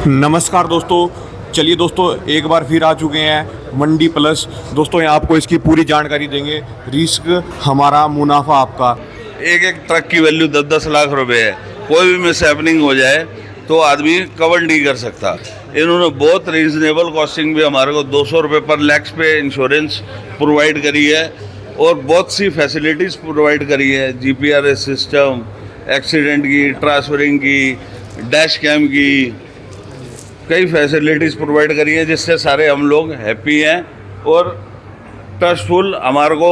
नमस्कार दोस्तों, चलिए दोस्तों एक बार फिर आ चुके हैं मंडी प्लस। दोस्तों यहाँ आपको इसकी पूरी जानकारी देंगे। रिस्क हमारा, मुनाफा आपका। एक एक ट्रक की वैल्यू 10-10 लाख रुपए है। कोई भी मिस हैपनिंग हो जाए तो आदमी कवर नहीं कर सकता। इन्होंने बहुत रीजनेबल कॉस्टिंग भी हमारे को 200 रुपये पर लैक्स पे इंश्योरेंस प्रोवाइड करी है और बहुत सी फैसिलिटीज़ प्रोवाइड करी है। GPRS सिस्टम, एक्सीडेंट की, ट्रांसफरिंग की, डैश कैम की, कई फैसिलिटीज़ प्रोवाइड करी है जिससे सारे हम लोग हैप्पी हैं और ट्रस्टफुल। हमारे को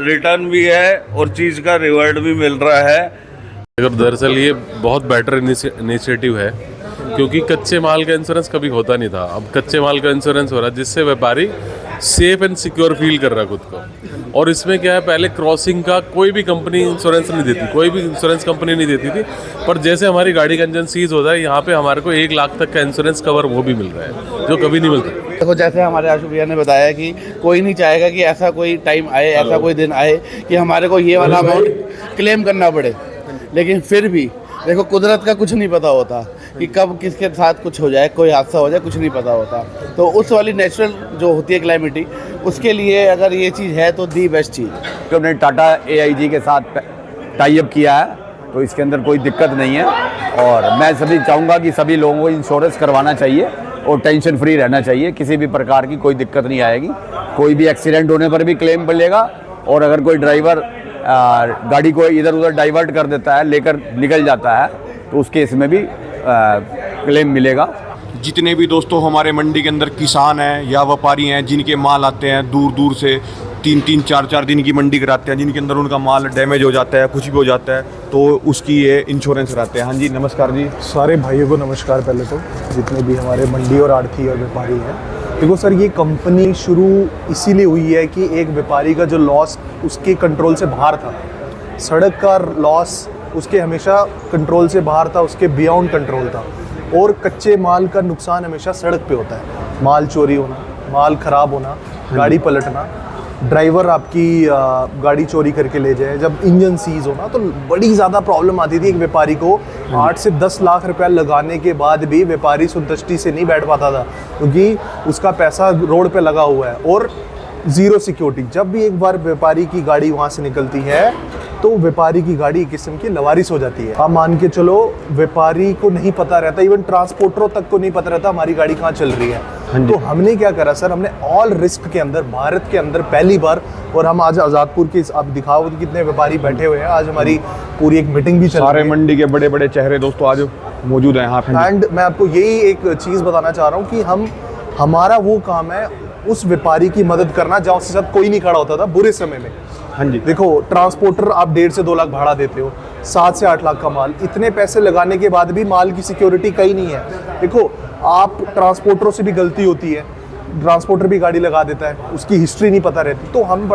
रिटर्न भी है और चीज़ का रिवॉर्ड भी मिल रहा है। अगर दरअसल ये बहुत बेटर इनिशिएटिव है क्योंकि कच्चे माल का इंश्योरेंस कभी होता नहीं था। अब कच्चे माल का इंश्योरेंस हो रहा है जिससे व्यापारी सेफ एंड सिक्योर फील कर रहा है खुद को। और इसमें क्या है, पहले क्रॉसिंग का कोई भी कंपनी इंश्योरेंस नहीं देती, कोई भी इंश्योरेंस कंपनी नहीं देती थी। पर जैसे हमारी गाड़ी का इंजन सीज होता है, यहाँ पे हमारे को 1 लाख तक का इंश्योरेंस कवर वो भी मिल रहा है जो कभी नहीं मिलता। देखो, जैसे हमारे आशु भैया ने बताया कि कोई नहीं चाहेगा कि ऐसा कोई टाइम आए, ऐसा कोई दिन आए कि हमारे को ये वाला अमाउंट क्लेम करना पड़े। लेकिन फिर भी देखो, कुदरत का कुछ नहीं पता होता कि कब किसके साथ कुछ हो जाए, कोई हादसा हो जाए, कुछ नहीं पता होता। तो उस वाली नेचुरल जो होती है क्लाइमेटी, उसके लिए अगर ये चीज़ है तो दी बेस्ट चीज़। तो हमने टाटा AIG के साथ टाई अप किया है, तो इसके अंदर कोई दिक्कत नहीं है। और मैं सभी चाहूँगा कि सभी लोगों को इंश्योरेंस करवाना चाहिए और टेंशन फ्री रहना चाहिए। किसी भी प्रकार की कोई दिक्कत नहीं आएगी। कोई भी एक्सीडेंट होने पर भी क्लेम मिलेगा और अगर कोई ड्राइवर गाड़ी को इधर उधर डाइवर्ट कर देता है, लेकर निकल जाता है, तो उस केस में भी क्लेम मिलेगा। जितने भी दोस्तों हमारे मंडी के अंदर किसान हैं या व्यापारी हैं जिनके माल आते हैं दूर दूर से, 3-3, 4-4 दिन की मंडी कराते हैं, जिनके अंदर उनका माल डैमेज हो जाता है, कुछ भी हो जाता है, तो उसकी ये इंश्योरेंस कराते हैं। हाँ जी, नमस्कार जी। सारे भाइयों को नमस्कार। पहले तो जितने भी हमारे मंडी और आढ़ती और व्यापारी हैं, देखो सर, ये कंपनी शुरू इसीलिए हुई है कि एक व्यापारी का जो लॉस उसके कंट्रोल से बाहर था, सड़क का लॉस उसके हमेशा कंट्रोल से बाहर था, उसके बियॉन्ड कंट्रोल था। और कच्चे माल का नुकसान हमेशा सड़क पे होता है। माल चोरी होना, माल ख़राब होना, गाड़ी पलटना, ड्राइवर आपकी गाड़ी चोरी करके ले जाए, जब इंजन सीज होना, तो बड़ी ज़्यादा प्रॉब्लम आती थी। एक व्यापारी को 8 से 10 लाख रुपया लगाने के बाद भी व्यापारी संतुष्टि से नहीं बैठ पाता था क्योंकि उसका पैसा रोड पे लगा हुआ है और ज़ीरो सिक्योरिटी। जब भी एक बार व्यापारी की गाड़ी वहाँ से निकलती है तो व्यापारी की गाड़ी एक किस्म की लवारिस हो जाती है। आप मान के चलो, व्यापारी को नहीं पता रहता, इवन ट्रांसपोर्टरों तक को नहीं पता रहता हमारी गाड़ी कहाँ चल रही है। तो हमने क्या करा सर, हमने ऑल रिस्क के अंदर, भारत के अंदर पहली बार, और हम आज आज़ादपुर के, आप दिखाओ कि कितने व्यापारी बैठे हुए हैं। आज हमारी पूरी एक मीटिंग भी चल रही है। सारे मंडी के बड़े बड़े चेहरे दोस्तों आज मौजूद हैं यहाँ पे। एंड मैं आपको यही एक चीज़ बताना चाह रहा हूँ कि हमारा वो काम है उस व्यापारी की मदद करना जहाँ उसके साथ कोई नहीं खड़ा होता था बुरे समय में। हाँ जी, देखो, ट्रांसपोर्टर आप 1.5 से 2 लाख भाड़ा देते हो, 7 से 8 लाख का माल, इतने पैसे लगाने के बाद भी माल की सिक्योरिटी कहीं नहीं है। देखो, आप ट्रांसपोर्टरों से भी गलती होती है, ट्रांसपोर्टर भी गाड़ी लगा देता है, उसकी हिस्ट्री नहीं पता रहती। तो हम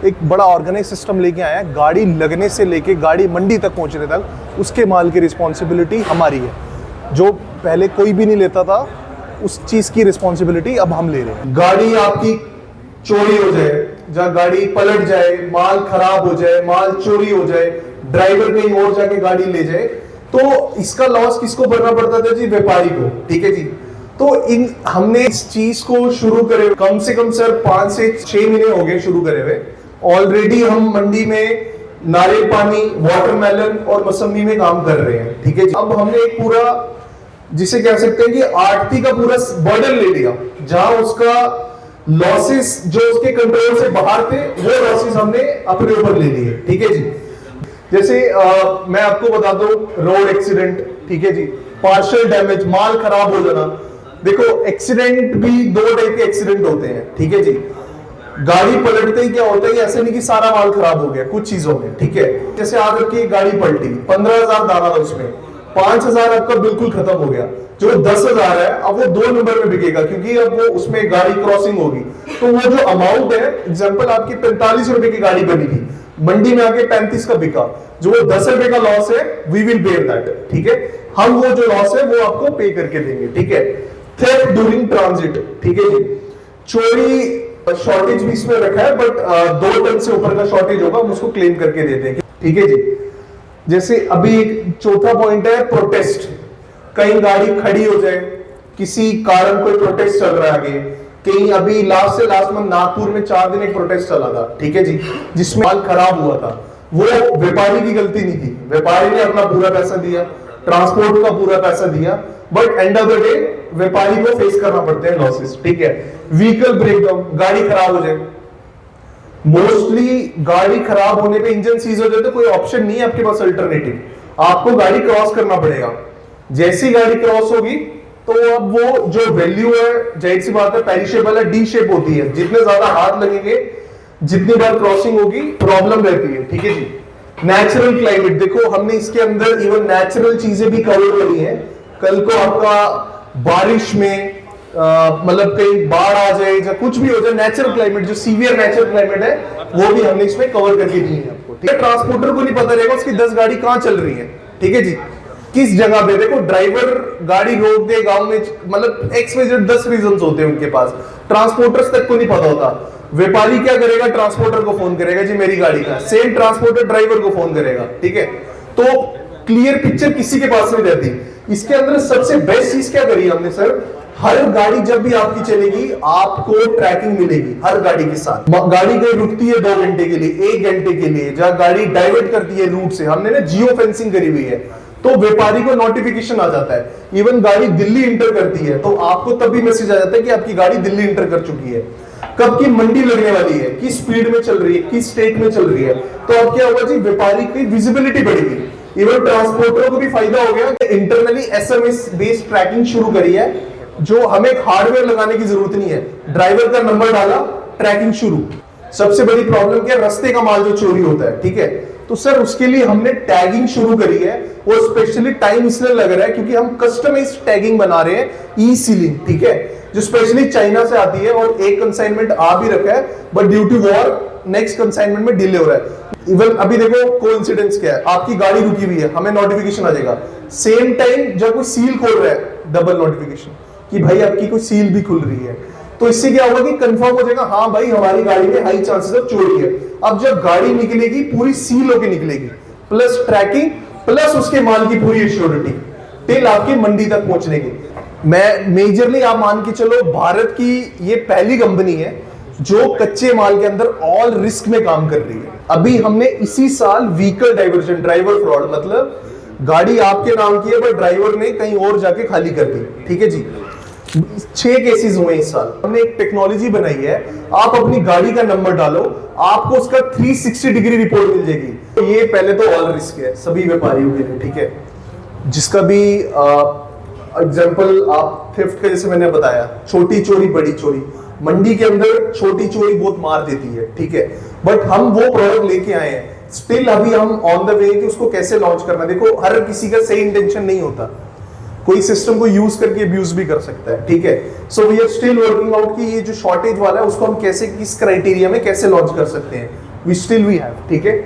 एक बड़ा ऑर्गेनाइज सिस्टम लेके आए हैं। गाड़ी लगने से लेके गाड़ी मंडी तक पहुंचने तक उसके माल की रिस्पॉन्सिबिलिटी हमारी है। जो पहले कोई भी नहीं लेता था, उस चीज की रिस्पॉन्सिबिलिटी अब हम ले रहे हैं। गाड़ी आपकी चोरी हो जाए, जहाँ गाड़ी पलट जाए, माल खराब हो जाए, माल चोरी हो जाए, ड्राइवर कहीं और जाके गाड़ी ले जाए, तो इसका लॉस किसको भरना पड़ता था जी? व्यापारी को। ठीक है जी। तो हमने इस चीज को शुरू करे कम से कम सर 5 से 6 महीने हो गए शुरू करे हुए। ऑलरेडी हम मंडी में नारियल पानी, वाटरमेलन और मौसमी में काम कर रहे हैं। ठीक है जी। अब हमने एक पूरा, जिसे कह सकते हैं कि आढ़ती का पूरा बर्डन ले लिया, जहां उसका लॉसेस जो उसके कंट्रोल से बाहर थे, वो लॉसेस हमने अपने ऊपर ले लिए। ठीक है जी। जैसे मैं आपको बता दूं, रोड एक्सीडेंट, ठीक है जी, पार्शियल डैमेज, माल खराब हो जाना। देखो, एक्सीडेंट भी 2 टाइप के एक्सीडेंट होते हैं। ठीक है जी। गाड़ी पलटते ही क्या होता है, ऐसे नहीं कि सारा माल खराब हो गया, कुछ चीजों में। ठीक है, जैसे आज आपकी गाड़ी पलटी, 15,000 दाना था उसमें, 5,000 आपका बिल्कुल खत्म हो गया। जो 10,000 है, अब वो 2 नंबर में बिकेगा क्योंकि अब वो उसमें गाड़ी क्रॉसिंग होगी। तो वो जो अमाउंट है, एग्जांपल आपकी 45 रुपए की गाड़ी बनी थी, मंडी में आके 35 का बिका, जो वो 10 रुपए का लॉस है, वी विल बेयर दैट। ठीक है, हम वो जो लॉस है वो आपको पे करके देंगे। ठीक है। थेफ्ट ड्यूरिंग ट्रांजिट, ठीक है जी, चोरी शॉर्टेज भी इसमें रखा है, बट 2 टन से ऊपर का शॉर्टेज होगा, हम उसको क्लेम करके दे देंगे। ठीक है जी। जैसे अभी एक चौथा पॉइंट है प्रोटेस्ट। कहीं गाड़ी खड़ी हो जाए, किसी कारण कोई प्रोटेस्ट चल रहा है आगे, कहीं अभी लास्ट मंथ नागपुर में 4 दिन एक प्रोटेस्ट चला था, ठीक है जी, जिसमें माल खराब हुआ था, वो व्यापारी की गलती नहीं थी, व्यापारी ने अपना पूरा पैसा दिया, ट्रांसपोर्ट का पूरा पैसा दिया, but end of the day व्यापारी को फेस करना पड़ते हैं लॉसेस, ठीक है। व्हीकल ब्रेकडाउन, गाड़ी खराब हो जाए, मोस्टली गाड़ी खराब होने पे इंजन सीज हो जाए तो कोई ऑप्शन नहीं है आपके पास अल्टरनेटिव, आपको गाड़ी क्रॉस करना पड़ेगा। जैसी गाड़ी क्रॉस होगी तो अब वो जो वैल्यू है, जाहिर सी बात है पेरिशेबल है, डी शेप होती है, जितने ज्यादा हाथ लगेंगे, जितनी बार क्रॉसिंग होगी प्रॉब्लम रहती है, ठीक है जी। नेचुरल क्लाइमेट, देखो हमने इसके अंदर इवन नेचुरल चीजें भी कवर करी है। कल को आपका बारिश में मतलब कहीं बाढ़ आ जाए या कुछ भी हो जाए, नेचुरल क्लाइमेट जो सीवियर नेचुरल क्लाइमेट है वो भी हमने इसमें कवर करके दी है आपको, ठीक है। ट्रांसपोर्टर को नहीं पता रहेगा उसकी 10 गाड़ी कहां चल रही है, ठीक है जी, किस जगह पे। देखो ड्राइवर गाड़ी रोक दे गांव में, मतलब XYZ 10 रीजंस होते हैं उनके पास, ट्रांसपोर्टर्स तक को नहीं पता होता। व्यापारी क्या करेगा, ट्रांसपोर्टर को फोन करेगा जी मेरी गाड़ी का, सेम ट्रांसपोर्टर ड्राइवर को फोन करेगा, ठीक है। तो क्लियर पिक्चर किसी के पास नहीं रहती। इसके अंदर सबसे बेस्ट चीज क्या करी हमने सर, हर गाड़ी जब भी आपकी चलेगी आपको ट्रैकिंग मिलेगी हर गाड़ी के साथ। गाड़ी कहीं रुकती है 2 घंटे के लिए, 1 घंटे के लिए, जहां गाड़ी डाइवर्ट करती है रूट से, हमने ना जियो फेंसिंग करी हुई है, तो व्यापारी को नोटिफिकेशन आ जाता है। इवन गाड़ी दिल्ली इंटर करती है तो आपको तब भी मैसेज आ जाता है कि आपकी गाड़ी दिल्ली इंटर कर चुकी है, कब की मंडी लगने वाली है, किस स्पीड में चल रही है, किस स्टेट में चल रही है। तो अब क्या होगा जी, व्यापारी की विजिबिलिटी बढ़ेगी, इवन ट्रांसपोर्टरों को भी फायदा हो गया। इंटरनली SMS बेस्ड ट्रैकिंग शुरू करी है, जो हमें हार्डवेयर लगाने की जरूरत नहीं है, ड्राइवर का नंबर डाला, ट्रैकिंग शुरू। सबसे बड़ी प्रॉब्लम क्या, रास्ते का माल जो चोरी होता है, ठीक है, तो सर उसके लिए हमने टैगिंग शुरू करी है। और स्पेशली टाइम इसलिए लग रहा है क्योंकि हम कस्टमाइज्ड टैगिंग बना रहे हैं, ई सीलिंग, ठीक है, जो स्पेशली चाइना से आती है, और एक कंसाइनमेंट आ भी रखा है, but due to war next consignment में डिले हो रहा है। इवन अभी देखो कोइंसिडेंस क्या है, आपकी गाड़ी रुकी हुई है, हमें नोटिफिकेशन आ जाएगा, सेम टाइम जब कोई सील खोल रहा है, डबल नोटिफिकेशन कि भाई आपकी कोई सील भी खुल रही है। तो इससे क्या होगा कि कंफर्म हो जाएगा, हाँ भाई हमारी गाड़ी में हाई चांसेस ऑफ चोरी है। अब जब गाड़ी निकलेगी पूरी सील होके निकलेगी, प्लस ट्रैकिंग, प्लस उसके माल की पूरी एश्योरिटी टिल आपकी मंडी तक पहुंचने की। मैं मेजरली आप मान के चलो भारत की ये पहली कंपनी है जो कच्चे माल के अंदर ऑल रिस्क में काम कर रही है। अभी हमने इसी साल व्हीकल डाइवर्जन, ड्राइवर फ्रॉड, मतलब गाड़ी आपके नाम की है पर ड्राइवर ने कहीं और जाके खाली कर दी, ठीक है जी, 6 केसेस हुए इस साल। हमने एक टेक्नोलॉजी बनाई है, आप अपनी गाड़ी का नंबर डालो, आपको उसका 360 डिग्री रिपोर्ट मिल जाएगी। तो ये पहले तो ऑल रिस्क है सभी व्यापारियों के लिए, ठीक है। जिसका भी एग्जांपल आप थेफ्ट का, जैसे मैंने बताया, छोटी चोरी बड़ी चोरी, मंडी के अंदर छोटी चोरी बहुत मार देती है, ठीक है, बट हम वो प्रोडक्ट लेके आए हैं। स्टिल अभी हम ऑन द वे कि उसको कैसे लॉन्च करना। देखो हर किसी का सही इंटेंशन नहीं होता, कोई सिस्टम को यूज करके अब्यूज भी कर सकता है, ठीक है। So we are still working out कि ये जो शॉर्टेज वाला है उसको हम कैसे, किस क्राइटेरिया में कैसे लॉन्च कर सकते हैं। वी स्टिल वी हैव, ठीक है।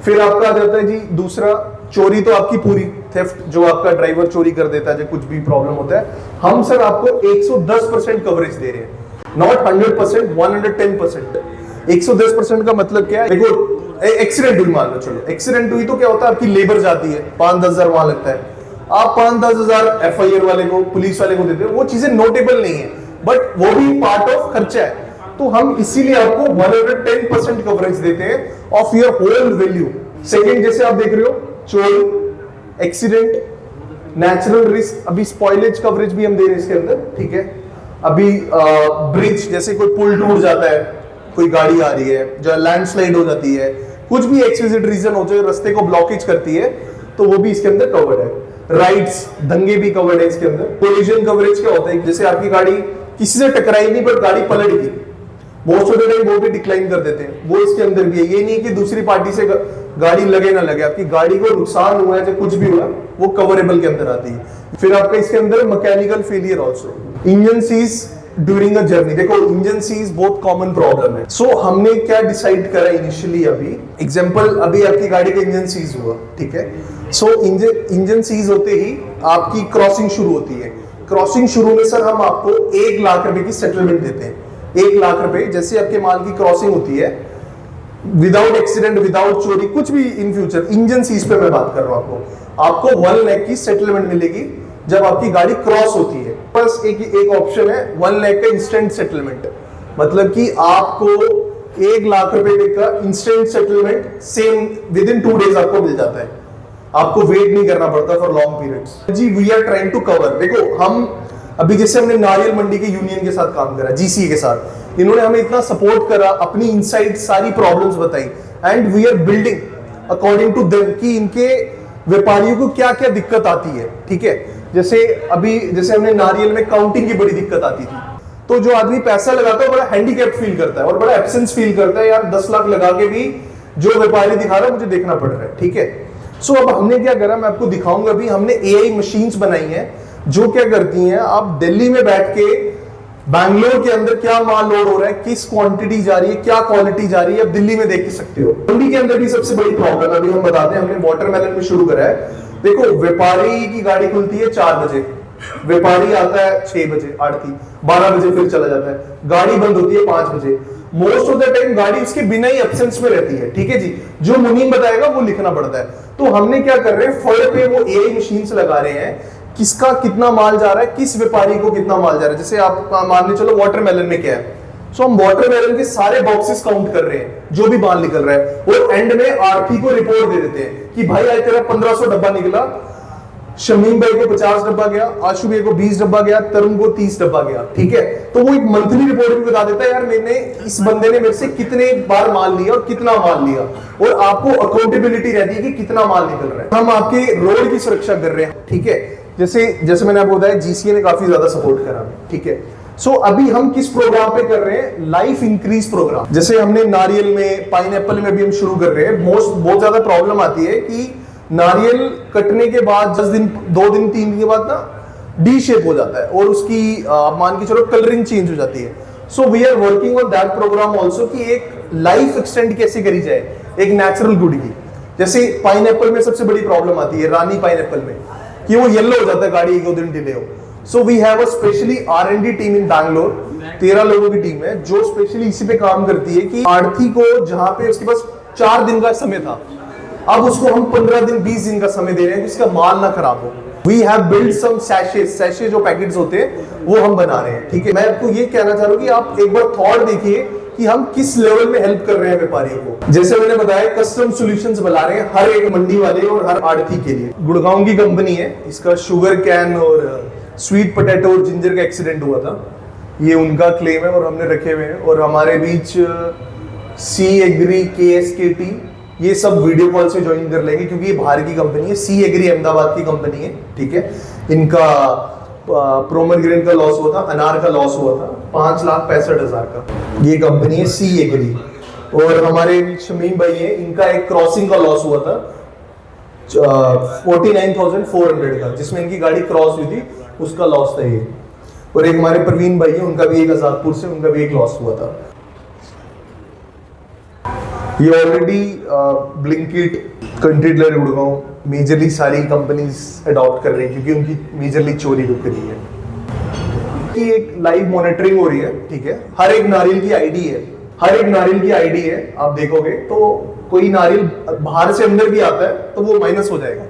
फिर आपका आ जाता है जी दूसरा, चोरी तो आपकी पूरी थेफ्ट, जो आपका ड्राइवर चोरी कर देता है, जो कुछ भी प्रॉब्लम होता है, हम सर आपको 110% कवरेज दे रहे हैं, नॉट 100%, 110%। 110% का मतलब क्या है, देखो एक्सीडेंट हुई, मान लो चलो एक्सीडेंट हुई तो क्या होता है, आपकी लेबर जाती है, 5-10 हजार वहां लगता है, आप 5-10 हजार FIR वाले को, पुलिस वाले को देते हो, वो चीजें नोटेबल नहीं है, बट वो भी पार्ट ऑफ खर्चा है। तो हम इसीलिए आपको 110% कवरेज देते हैं of your whole value. Second, जैसे आप देख रहे हो, चोरी, एक्सीडेंट, नेचुरल रिस्क, अभी स्पॉइलेज कवरेज भी हम दे रहे हैं इसके अंदर, ठीक है। अभी ब्रिज, जैसे कोई पुल टूट जाता है, कोई गाड़ी आ रही है, जो लैंडस्लाइड हो जाती है, कुछ भी XYZ रीजन हो, जो रास्ते को ब्लॉकेज करती है, तो वो भी इसके अंदर कवर्ड है। राइड्स, दंगे भी कवर्ड है इसके अंदर। कोलिजन कवरेज क्या होता है, जैसे आपकी गाड़ी किसी से टकराई नहीं पर गाड़ी पलट गई, मोस्ट ऑफ द टाइम वो भी डिक्लाइन कर देते हैं, वो इसके अंदर भी है। ये नहीं कि दूसरी पार्टी से गाड़ी लगे ना लगे, आपकी गाड़ी को नुकसान हुआ है, जो कुछ भी हुआ वो कवरेबल के अंदर आती है। फिर आपका इसके अंदर mechanical failure also, engine seize during a journey. देखो इंजन सीज बहुत कॉमन प्रॉब्लम है। सो हमने क्या डिसाइड करा इनिशियली, अभी एग्जांपल, अभी आपकी गाड़ी का इंजन सीज हुआ, ठीक है। सो इंजन सीज होते ही आपकी क्रॉसिंग शुरू होती है। क्रॉसिंग शुरू में सर हम आपको 1 लाख रुपए की सेटलमेंट देते हैं। 1 लाख रुपए, जैसे आपके माल की क्रॉसिंग होती है, विदाउट एक्सीडेंट, विदाउट चोरी, कुछ भी इन फ्यूचर, इंजन सीज पे मैं बात कर रहा हूं, आपको 1 लाख की सेटलमेंट मिलेगी जब आपकी गाड़ी क्रॉस होती है। बस एक ऑप्शन है 1 लाख का इंस्टेंट सेटलमेंट, मतलब कि आपको 1 लाख रुपए का instant settlement same within 2 days आपको मिल जाता है, आपको वेट नहीं करना पड़ता फॉर लॉन्ग पीरियड्स। जी we are trying to cover, देखो हम अभी जैसे हमने नारियल मंडी के यूनियन के साथ काम करा, जीसीए के साथ, इन्होंने हमें इतना सपोर्ट करा, अपनी इनसाइड सारी प्रॉब्लम्स बताई, and we are building according to them कि इनके व्यापारियों को क्या क्या दिक्कत आती है। ठीक है, जैसे हमने नारियल में काउंटिंग की बड़ी दिक्कत आती थी, तो जो आदमी पैसा लगाता है बड़ा हैंडीकैप फील करता है और बड़ा एब्सेंस फील करता है, यार 10 लाख लगा के भी जो व्यापारी दिखा रहा है मुझे देखना पड़ रहा है। ठीक है, सो अब हमने क्या करा, मैं आपको दिखाऊंगा। अभी हमने एआई मशीन्स बनाई हैं जो क्या करती हैं, आप दिल्ली में बैठ के बैंगलोर के अंदर क्या माल लोड हो रहा है, किस क्वांटिटी जा रही है, क्या क्वालिटी जा रही है, आप दिल्ली में देख सकते हो। मंडी के अंदर भी सबसे बड़ी प्रॉब्लम अभी हम बताते हैं, हमने वाटरमेलन में शुरू करा है। देखो, व्यापारी की गाड़ी खुलती है 4 बजे, व्यापारी आता है 6 बजे, आड़ती 12 बजे फिर चला जाता है, गाड़ी बंद होती है 5 बजे। मोस्ट ऑफ द टाइम गाड़ी उसके बिना ही एब्सेंस में रहती है। ठीक है जी, जो मुनीम बताएगा वो लिखना पड़ता है। तो हमने क्या कर रहे हैं, फॉर पे वो एआई मशीन्स लगा रहे हैं, किसका कितना माल जा रहा है, किस व्यापारी को कितना माल जा रहा है। जैसे आप मान ले चलो वाटरमेलन में क्या है, सो हम वाटरमेलन के सारे बॉक्सेस काउंट कर रहे हैं जो भी माल निकल रहा है, और एंड में आरती को रिपोर्ट दे देते हैं कि भाई आज तेरा 1500 डब्बा निकला, शमीम भाई को 50 डब्बा गया, आशु भाई को 20 डब्बा गया, तरुण को 30 डब्बा गया। ठीक है, तो वो एक मंथली रिपोर्ट भी बता देता है, यार मैंने इस बंदे ने मेरे से कितने बार माल लिया और कितना माल लिया, और आपको अकाउंटेबिलिटी रहती है कि कितना माल निकल रहा है। हम आपके रोड की सुरक्षा कर रहे हैं। ठीक है, जैसे मैंने आपको बताया, जीसीए ने काफी ज्यादा सपोर्ट करा। ठीक है, सो अभी हम किस प्रोग्राम पे कर रहे हैं, लाइफ इंक्रीज प्रोग्राम। जैसे हमने नारियल में, पाइनएप्पल में भी हम शुरू कर रहे हैं। बहुत ज्यादा प्रॉब्लम आती है कि नारियल कटने के बाद 10 दिन, 2 दिन, 3 दिन के बाद ना डी शेप हो जाता है और उसकी मान के चलो कलरिंग चेंज हो जाती है। So we are working on that program also कि एक लाइफ एक्सटेंड कैसे करी जाए एक नेचुरल गुड की। जैसे पाइनएप्पल में सबसे बड़ी प्रॉब्लम आती है, रानी पाइनएप्पल में, कि वो येलो हो जाता है गाड़ी 1-2 दिन डिले हो। So we have a specially R&D team in Bangalore, 13 लोगों की टीम है जो स्पेशली इसी पे काम करती है कि आढ़ती को जहां पे उसके पास 4 दिन का समय था, अब उसको हम 15 दिन 20 दिन का समय दे रहे हैं कि उसका माल ना खराब हो। We have build some sachet जो पैकेट्स होते हैं वो हम बना रहे हैं। ठीक है, मैं आपको ये कहना चाह रहा हूँ कि आप एक बार थॉट देखिए कि हम किस लेवल में हेल्प कर रहे हैं व्यापारियों को। जैसे मैंने बताया, कस्टम सॉल्यूशंस बना रहे हैं हर एक मंडी वाले और हर आड़ती के लिए। गुड़गांव की कंपनी है, इसका शुगर कैन और स्वीट पोटैटो और जिंजर का एक्सीडेंट हुआ था, ये उनका क्लेम है और हमने रखे हुए हैं। और हमारे बीच सी एग्री, KSKT, ये सब वीडियो कॉल से ज्वाइन कर लेंगे क्योंकि ये बाहर की कंपनी है। सी एग्री अहमदाबाद की कंपनी है। ठीक है, इनका प्रोमोग्रेनेट का लॉस हुआ था, अनार का लॉस हुआ था 5,65,000 का। ये कंपनी है सी एग्री। और हमारे शमीम भाई है, इनका एक क्रॉसिंग का लॉस हुआ था 49,400 का, जिसमें इनकी गाड़ी क्रॉस हुई थी, उसका लॉस था ये। और एक हमारे प्रवीण भाई है, उनका भी एक आजादपुर से, उनका भी एक लॉस हुआ था। ये already Blinkit, country delivery Gurgaon, majorly सारी कंपनीज अडॉप्ट कर रही है क्योंकि उनकी मेजरली चोरी रुक रही है। कि एक लाइव मॉनिटरिंग हो रही है। ठीक है, हर एक नारियल की आईडी है, हर एक नारियल की आईडी है। आप देखोगे तो कोई नारियल बाहर से अंदर भी आता है तो वो माइनस हो जाएगा।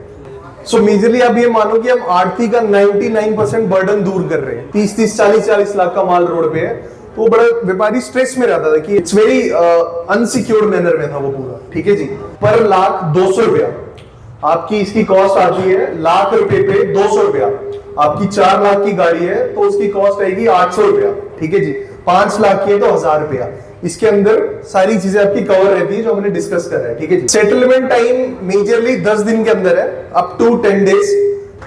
सो मेजरली आप ये मानो कि हम आड़ती का 99% बर्डन दूर कर रहे हैं। 30-30, 40-40 लाख का माल रोड पे है, तो बड़ा व्यापारी स्ट्रेस में रहता था कि इट्स वेरी अनसिक्योर्ड मैनर में था वो पूरा। ठीक है जी, पर लाख 200 रुपया आपकी इसकी कॉस्ट आती है। लाख रुपए पे 200 रुपया, आपकी 4 लाख की गाड़ी है तो उसकी कॉस्ट आएगी 800 रुपया। ठीक है जी, 5 लाख की है तो 1000 रुपया। इसके अंदर सारी चीजें आपकी कवर रहती है जो हमने डिस्कस कर रहा है। ठीक है जी, सेटलमेंट टाइम मेजरली 10 दिन के अंदर है, अप टू 10 डेज।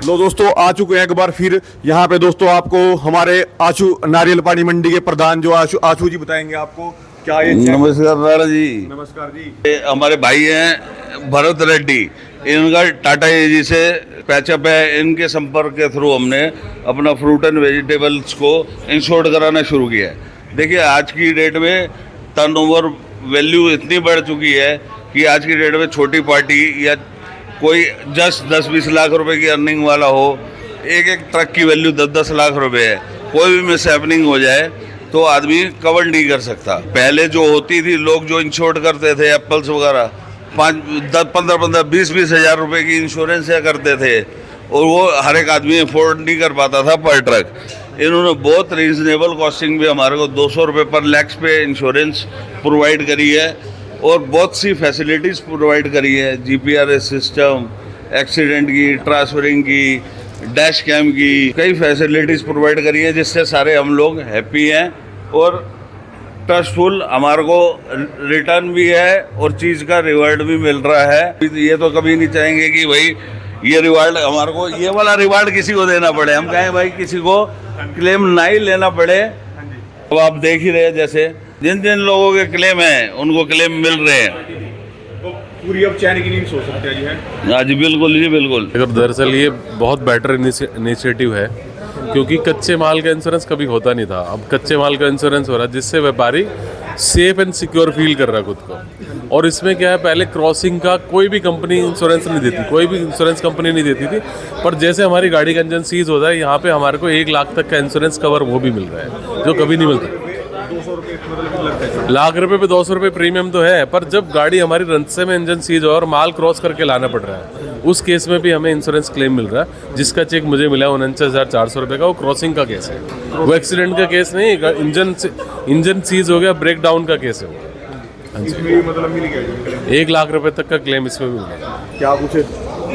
लो दोस्तों, आ चुके हैं एक बार फिर यहाँ पे। दोस्तों आपको हमारे आशु नारियल पानी मंडी के प्रधान जो आशु जी बताएंगे आपको क्या ये। नमस्कार राणा जी। नमस्कार जी। ये हमारे भाई हैं भरत रेड्डी, इनका टाटा एजी से पैचअप है। इनके संपर्क के थ्रू हमने अपना फ्रूट एंड वेजिटेबल्स को इंश्योर्ड कराना शुरू किया है। देखिए, आज की डेट में टर्नओवर वैल्यू इतनी बढ़ चुकी है कि आज की डेट में छोटी पार्टी या कोई जस्ट 10-20 लाख रुपए की अर्निंग वाला हो, एक ट्रक की वैल्यू 10-10 लाख रुपए है। कोई भी मिस हैपनिंग हो जाए तो आदमी कवर नहीं कर सकता। पहले जो होती थी, लोग जो इंश्योर्ड करते थे एप्पल्स वगैरह 5, 10, 15, 20 हज़ार रुपए की इंश्योरेंस या करते थे, और वो हर एक आदमी अफोर्ड नहीं कर पाता था पर ट्रक। इन्होंने बहुत रीजनेबल कॉस्टिंग भी हमारे को 200 रुपये पर लैक्स पे इंश्योरेंस प्रोवाइड करी है और बहुत सी फैसिलिटीज़ प्रोवाइड करी है, GPRS सिस्टम, एक्सीडेंट की, ट्रांसफरिंग की, डैश कैम की, कई फैसिलिटीज़ प्रोवाइड करी है जिससे सारे हम लोग हैप्पी हैं और ट्रस्टफुल हमारे को रिटर्न भी है और चीज़ का रिवार्ड भी मिल रहा है। ये तो कभी नहीं चाहेंगे कि भाई ये रिवार्ड हमारे को, ये वाला रिवार्ड किसी को देना पड़े। हम कहें भाई किसी को क्लेम ना ही लेना पड़े। अब आप देख ही रहे हैं जैसे जिन जिन लोगों के क्लेम हैं उनको क्लेम मिल रहे हैं। तो पूरी अब चैन की नींद सो सकते हैं जी, है? हाँ जी बिल्कुल जी बिल्कुल। अगर दरअसल ये बहुत बेटर इनिशिएटिव है, क्योंकि कच्चे माल का इंश्योरेंस कभी होता नहीं था। अब कच्चे माल का इंश्योरेंस हो रहा है जिससे व्यापारी सेफ एंड सिक्योर फील कर रहा है खुद को। और इसमें क्या है, पहले क्रॉसिंग का कोई भी कंपनी इंश्योरेंस नहीं देती, कोई भी इंश्योरेंस कंपनी नहीं देती थी। पर जैसे हमारी गाड़ी का इंजन सीज होता है, यहाँ पे हमारे को 1 लाख तक का इंश्योरेंस कवर वो भी मिल रहा है, जो कभी नहीं मिलता। 200 रुपये मतलब लगता है। लाख रुपए पे 200 रुपये प्रीमियम तो है, पर जब गाड़ी हमारी रस्ते में इंजन सीज हो और माल क्रॉस करके लाना पड़ रहा है, उस केस में भी हमें इंश्योरेंस क्लेम मिल रहा है। जिसका चेक मुझे मिला 49,400 रुपये का, वो क्रॉसिंग का केस है, वो एक्सीडेंट का केस नहीं। इंजन सीज हो गया, ब्रेक डाउन का केस है वो। इसमें भी मतलब मिल गया 1 लाख रुपए तक का क्लेम इसमें भी मिलेगा। क्या कुछ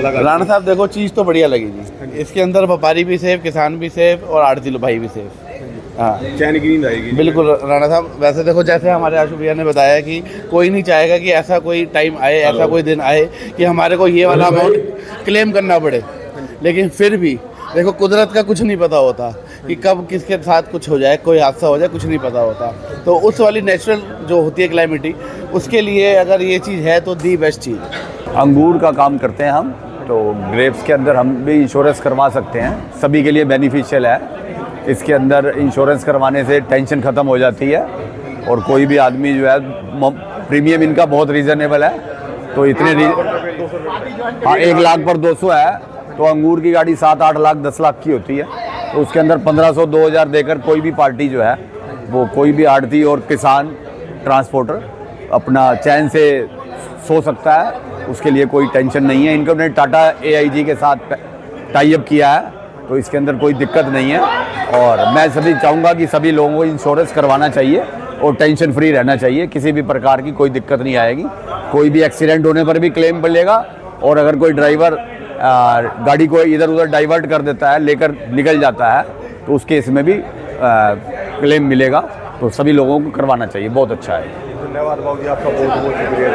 लगा? राणा साहब देखो, चीज़ तो बढ़िया लगी जी। इसके अंदर व्यापारी भी सेफ, किसान भी सेफ और आड़ती भाई भी सेफ। हाँ चैन की नींद आएगी बिल्कुल राणा साहब। वैसे देखो, जैसे हमारे आशु भैया ने बताया कि कोई नहीं चाहेगा कि ऐसा कोई टाइम आए, ऐसा कोई दिन आए कि हमारे को ये वाला अमाउंट क्लेम करना पड़े। लेकिन फिर भी देखो, कुदरत का कुछ नहीं पता होता कि कब किसके साथ कुछ हो जाए, कोई हादसा हो जाए, कुछ नहीं पता होता। तो उस वाली नेचुरल जो होती है क्लाइमेटी, उसके लिए अगर ये चीज़ है तो दी बेस्ट चीज़ है। अंगूर का काम करते हैं हम, तो ग्रेप्स के अंदर हम भी इंश्योरेंस करवा सकते हैं, सभी के लिए बेनिफिशियल है। इसके अंदर इंश्योरेंस करवाने से टेंशन ख़त्म हो जाती है और कोई भी आदमी जो है, प्रीमियम इनका बहुत रीज़नेबल है। तो इतने हाँ 1 लाख पर 200 है, तो अंगूर की गाड़ी 7, 8 लाख, 10 लाख की होती है। तो उसके अंदर 1500, 2000 देकर कोई भी पार्टी जो है, वो कोई भी आड़ती और किसान ट्रांसपोर्टर अपना चैन से सो सकता है। उसके लिए कोई टेंशन नहीं है। इन्होंने टाटा AIG के साथ टाई अप किया है, तो इसके अंदर कोई दिक्कत नहीं है। और मैं सभी चाहूँगा कि सभी लोगों को इंश्योरेंस करवाना चाहिए और टेंशन फ्री रहना चाहिए। किसी भी प्रकार की कोई दिक्कत नहीं आएगी। कोई भी एक्सीडेंट होने पर भी क्लेम मिलेगा, और अगर कोई ड्राइवर गाड़ी को इधर उधर डाइवर्ट कर देता है, लेकर निकल जाता है, तो उस केस में भी क्लेम मिलेगा। तो सभी लोगों को करवाना चाहिए, बहुत अच्छा है। धन्यवाद बाबू जी, आपका बहुत बहुत शुक्रिया।